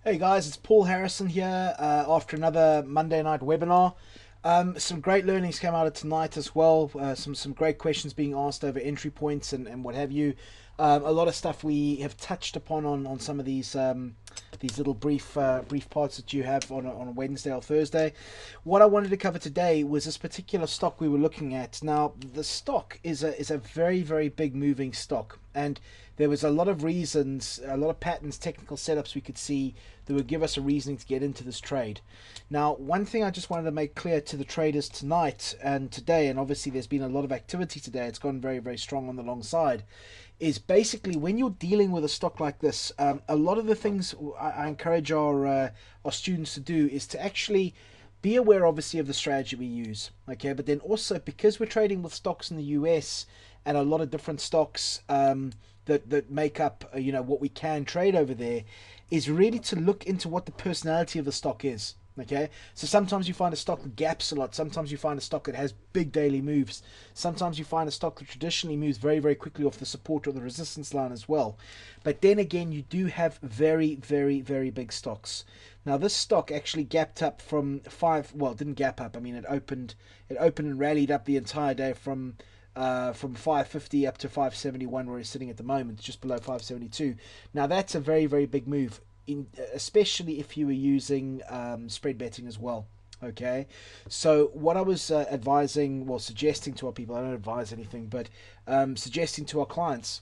Hey guys, it's Paul Harrison here after another Monday night webinar. Some great learnings came out of tonight as well. Some great questions being asked over entry points and what have you. A lot of stuff we have touched upon on some of these little brief parts that you have on a Wednesday or Thursday. What I wanted to cover today was this particular stock we were looking at. Now, the stock is a very big moving stock, and there was a lot of reasons, a lot of patterns, technical setups we could see that would give us a reasoning to get into this trade. Now, one thing I just wanted to make clear to the traders tonight and today, and obviously there's been a lot of activity today, it's gone very strong on the long side, is basically when you're dealing with a stock like this, a lot of the things I encourage our students to do is to actually be aware, obviously, of the strategy we use, okay? But then also, because we're trading with stocks in the US and a lot of different stocks that make up, what we can trade over there, is really to look into what the personality of the stock is. Okay, so sometimes you find a stock that gaps a lot. Sometimes you find a stock that has big daily moves. Sometimes you find a stock that traditionally moves very quickly off the support or the resistance line as well. But then again, you do have very big stocks. Now this stock actually gapped up from five. Well, it didn't gap up. I mean, it opened and rallied up the entire day from 550 up to 571, where it's sitting at the moment, just below 572. Now that's a very big move, especially if you were using spread betting as well. Okay, so what I was advising, well, suggesting to our people, I don't advise anything, but suggesting to our clients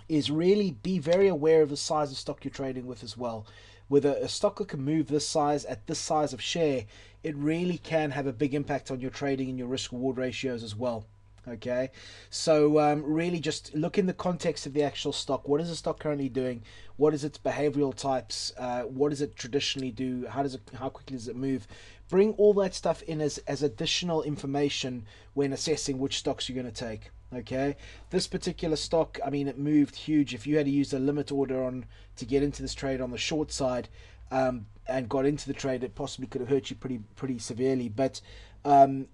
is really be very aware of the size of stock you're trading with as well. With a stock that can move this size at this size of share, it really can have a big impact on your trading and your risk reward ratios as well. Okay, so really just look in the context of the actual stock. What is the stock currently doing? What is its behavioral types? What does it traditionally do? How quickly does it move? Bring all that stuff in as additional information when assessing which stocks you're going to take. Okay, this particular stock, I mean, it moved huge. If you had to use a limit order on to get into this trade on the short side, and got into the trade, it possibly could have hurt you pretty severely. But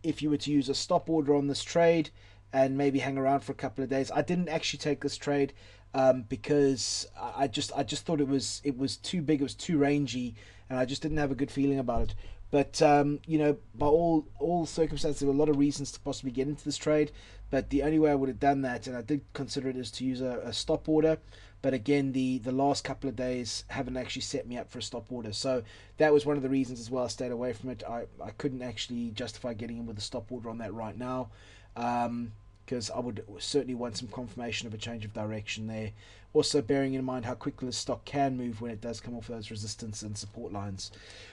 if you were to use a stop order on this trade and maybe hang around for a couple of days, I didn't actually take this trade because I just thought it was too big, it was too rangy, and I just didn't have a good feeling about it. But by all circumstances, there were a lot of reasons to possibly get into this trade. But the only way I would have done that, and I did consider it, is to use a stop order. But again, the last couple of days haven't actually set me up for a stop order. So that was one of the reasons as well I stayed away from it. I couldn't actually justify getting in with a stop order on that right now. Because I would certainly want some confirmation of a change of direction there. Also bearing in mind how quickly the stock can move when it does come off those resistance and support lines.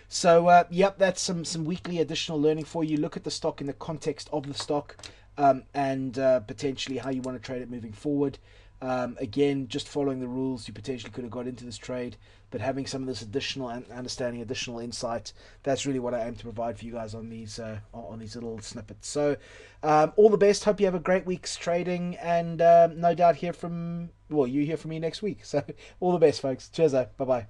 So yep, that's some weekly additional learning for you. Look at the stock in the context of the stock, and potentially how you want to trade it moving forward. Again, just following the rules, you potentially could have got into this trade, but having some of this additional understanding, additional insight, that's really what I aim to provide for you guys on these little snippets. So all the best. Hope you have a great week's trading, and no doubt you hear from me next week. So all the best, folks. Cheers, bye bye.